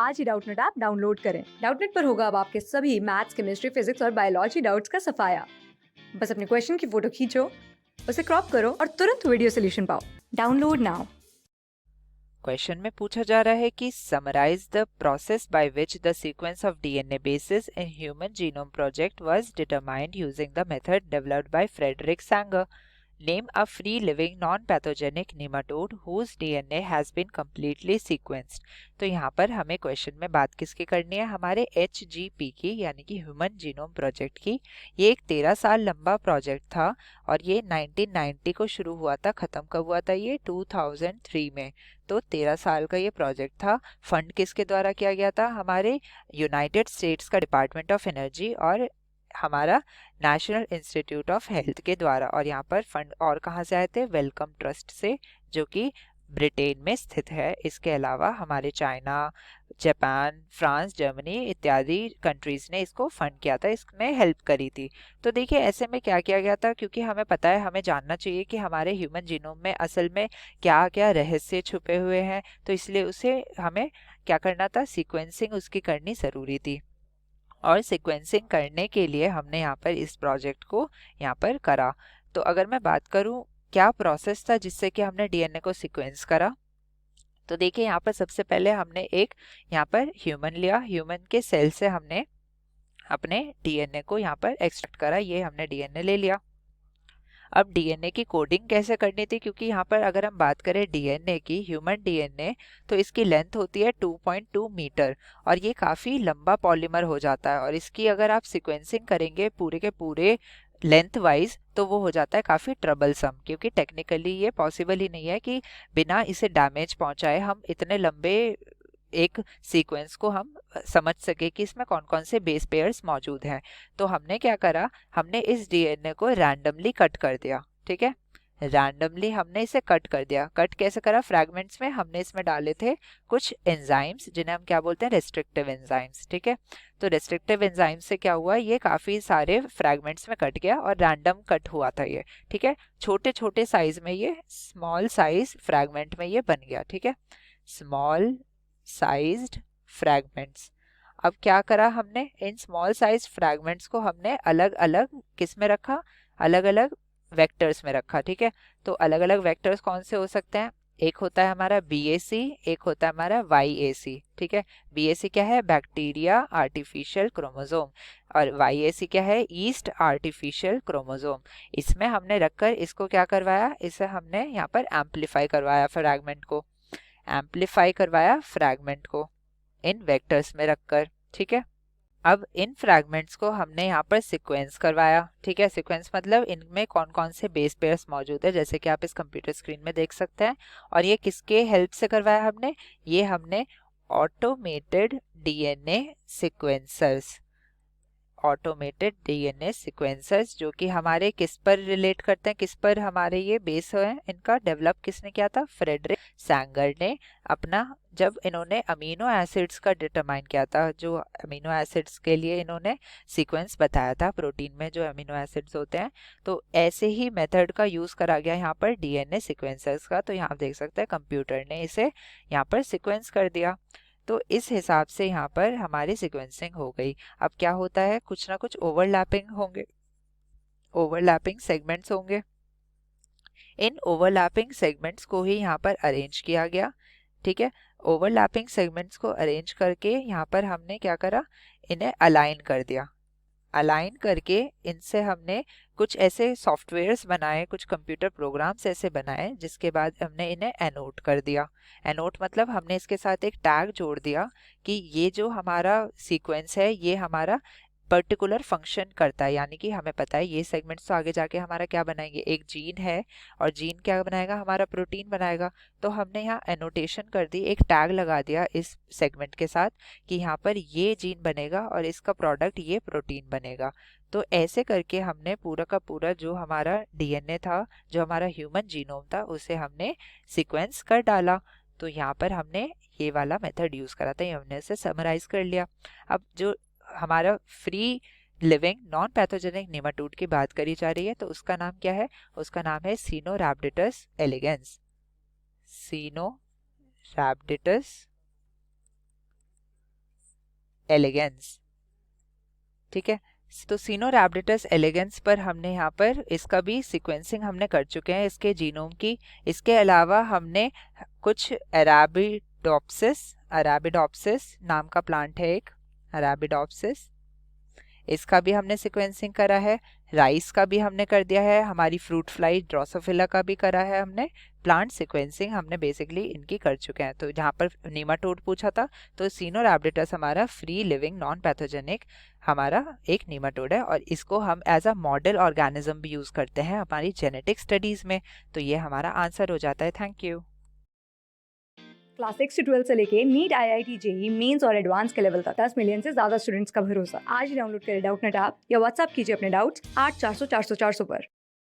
आज ही Doubtnut app download करें। Doubtnut पर होगा अब आपके सभी मैथ्स, केमिस्ट्री, फिजिक्स और बायोलॉजी डाउट्स का सफाया। बस अपने क्वेश्चन की फोटो खींचो, उसे क्रॉप करो और तुरंत वीडियो सोल्यूशन पाओ। Download now. क्वेश्चन में पूछा जा रहा है कि summarize the process by which the sequence of DNA basis in human genome project was determined using the method developed by Frederick Sanger. Name a free living non-pathogenic nematode whose DNA has been completely sequenced. तो यहाँ पर हमें question में बात किसकी करनी है, हमारे HGP की, यानी कि ह्यूमन जीनोम प्रोजेक्ट की. ये एक 13 साल लंबा प्रोजेक्ट था और ये 1990 को शुरू हुआ था. ख़त्म कब हुआ था? ये 2003 में. तो 13 साल का ये प्रोजेक्ट था. फंड किसके द्वारा किया गया था? हमारे यूनाइटेड स्टेट्स का डिपार्टमेंट ऑफ एनर्जी और हमारा नेशनल इंस्टीट्यूट ऑफ हेल्थ के द्वारा. और यहाँ पर फंड और कहाँ से आए थे? वेलकम ट्रस्ट से, जो कि ब्रिटेन में स्थित है. इसके अलावा हमारे चाइना, जापान, फ्रांस, जर्मनी इत्यादि कंट्रीज ने इसको फंड किया था, इसमें हेल्प करी थी. तो देखिए ऐसे में क्या किया गया था, क्योंकि हमें पता है, हमें जानना चाहिए कि हमारे ह्यूमन जीनोम में असल में क्या क्या रहस्य छुपे हुए हैं. तो इसलिए उसे हमें क्या करना था? सीक्वेंसिंग उसकी करनी ज़रूरी थी. और सीक्वेंसिंग करने के लिए हमने यहाँ पर इस प्रोजेक्ट को यहाँ पर करा. तो अगर मैं बात करूँ क्या प्रोसेस था जिससे कि हमने डीएनए को सीक्वेंस करा, तो देखिए यहाँ पर सबसे पहले हमने एक यहाँ पर ह्यूमन लिया. ह्यूमन के सेल से हमने अपने डीएनए को यहाँ पर एक्सट्रैक्ट करा. ये हमने डीएनए ले लिया. अब डीएनए की कोडिंग कैसे करनी थी, क्योंकि यहाँ पर अगर हम बात करें डीएनए की, ह्यूमन डीएनए, तो इसकी लेंथ होती है 2.2 मीटर और ये काफ़ी लंबा पॉलीमर हो जाता है. और इसकी अगर आप सीक्वेंसिंग करेंगे पूरे के पूरे लेंथ वाइज, तो वो हो जाता है काफ़ी ट्रबलसम, क्योंकि टेक्निकली ये पॉसिबल ही नहीं है कि बिना इसे डैमेज पहुंचाए हम इतने लंबे एक सीक्वेंस को हम समझ सके कि इसमें कौन कौन से बेस पेयर्स मौजूद हैं. तो हमने क्या करा, हमने इस डीएनए को रैंडमली कट कर दिया. ठीक है, रैंडमली हमने इसे कट कर दिया. कट कैसे करा? फ्रैगमेंट्स में हमने इसमें डाले थे कुछ एंजाइम्स, जिन्हें हम क्या बोलते हैं? Restrictive enzymes. ठीक है, तो रेस्ट्रिक्टिव एंजाइम्स से क्या हुआ, ये काफ़ी सारे फ्रैगमेंट्स में कट गया और रैंडम कट हुआ था ये. ठीक है, छोटे छोटे साइज में, ये स्मॉल साइज फ्रैगमेंट में ये बन गया. ठीक है, स्मॉल साइज्ड फ्रैगमेंट्स. अब क्या करा हमने, इन स्मॉल साइज फ्रैगमेंट्स को हमने अलग अलग किस में रखा? अलग अलग वेक्टर्स में रखा. ठीक है, तो अलग अलग वेक्टर्स कौन से हो सकते हैं? एक होता है हमारा BAC, एक होता है हमारा YAC. ठीक है, BAC क्या है? Bacteria artificial chromosome. और YAC क्या है? Yeast artificial chromosome. इसमें हमने रखकर इसको क्या करवाया? इसे हमने यहाँ पर एम्पलीफाई करवाया, फ्रैगमेंट को एम्पलीफाई करवाया, फ्रैगमेंट को इन वेक्टर्स में रखकर. ठीक है, अब इन फ्रैगमेंट्स को हमने यहाँ पर सीक्वेंस करवाया. ठीक है, सीक्वेंस मतलब इनमें कौन कौन से बेस पेयर्स मौजूद है, जैसे कि आप इस कंप्यूटर स्क्रीन में देख सकते हैं. और ये किसके हेल्प से करवाया हमने? ये हमने ऑटोमेटेड डीएनए सीक्वेंसर्स, ऑटोमेटेड डीएनए सीक्वेंसर्स, जो कि हमारे किस पर रिलेट करते हैं, किस पर हमारे ये बेस है, इनका डेवलप किसने किया था? फ्रेडरिक सैंगर ने. अपना जब इन्होंने अमीनो एसिड्स का डिटरमाइन किया था, जो अमीनो एसिड्स के लिए इन्होंने सीक्वेंस बताया था, प्रोटीन में जो अमीनो एसिड्स होते हैं, तो ऐसे ही मेथड का यूज़ करा गया यहाँ पर डीएनए सीक्वेंसर्स का. तो यहाँ देख सकते हैं कंप्यूटर ने इसे यहाँ पर सीक्वेंस कर दिया. तो इस हिसाब से यहाँ पर हमारी सीक्वेंसिंग हो गई. अब क्या होता है, कुछ ना कुछ ओवरलैपिंग होंगे, ओवरलैपिंग सेगमेंट्स होंगे. इन ओवरलैपिंग सेगमेंट्स को ही यहाँ पर अरेंज किया गया. ठीक है, ओवरलैपिंग सेगमेंट्स को अरेंज करके यहाँ पर हमने क्या करा, इन्हें अलाइन कर दिया. अलाइन करके इनसे हमने कुछ ऐसे सॉफ्टवेयर्स बनाए, कुछ कंप्यूटर प्रोग्राम्स ऐसे बनाए, जिसके बाद हमने इन्हें एनोट कर दिया. एनोट मतलब हमने इसके साथ एक टैग जोड़ दिया कि ये जो हमारा सीक्वेंस है ये हमारा पर्टिकुलर फंक्शन करता है, यानी कि हमें पता है ये सेगमेंट्स तो आगे जाके हमारा क्या बनाएंगे, एक जीन है और जीन क्या बनाएगा? हमारा प्रोटीन बनाएगा. तो हमने यहाँ एनोटेशन कर दी, एक टैग लगा दिया इस सेगमेंट के साथ कि यहाँ पर ये जीन बनेगा और इसका प्रोडक्ट ये प्रोटीन बनेगा. तो ऐसे करके हमने पूरा का पूरा जो हमारा डीएनए था, जो हमारा ह्यूमन जीनोम था, उसे हमने सीक्वेंस कर डाला. तो यहाँ पर हमने ये वाला मेथड यूज करा था, ये हमने इसे समराइज कर लिया. अब जो हमारा free living non pathogenic nematode की बात करी जा रही है, तो उसका नाम क्या है? उसका नाम है सिनोरैप्टिडस एलिगेंस. सिनोरैप्टिडस एलिगेंस। ठीक है, तो सिनोरैप्टिडस एलिगेंस पर हमने यहाँ पर इसका भी सीक्वेंसिंग हमने कर चुके हैं इसके जीनोम की। इसके अलावा हमने कुछ अराबिडोप्सिस नाम का प्लांट है एक, अराबिडोप्सिस, इसका भी हमने सीक्वेंसिंग करा है। राइस का भी हमने कर दिया है, हमारी फ्रूट फ्लाई ड्रोसोफिला का भी करा है हमने। प्लांट सीक्वेंसिंग हमने बेसिकली इनकी कर चुके हैं। तो जहाँ पर नीमाटोड पूछा था तो सिनोरैप्टिडस हमारा फ्री लिविंग नॉन पैथोजेनिक हमारा एक नीमाटोड है, और इसको हम एज अ मॉडल ऑर्गेनिज्म भी यूज़ करते हैं हमारी जेनेटिक स्टडीज़ में। तो ये हमारा आंसर हो जाता है। Thank you. क्लास 6 से 12 से लेके नीट, IIT, जेई मेंस और एडवांस के लेवल तक 10 मिलियन से ज्यादा स्टूडेंट्स का भरोसा। आज ही डाउनलोड करें डाउटनेट ऐप या व्हाट्सएप कीजिए अपने डाउट्स 8400 400 400 पर।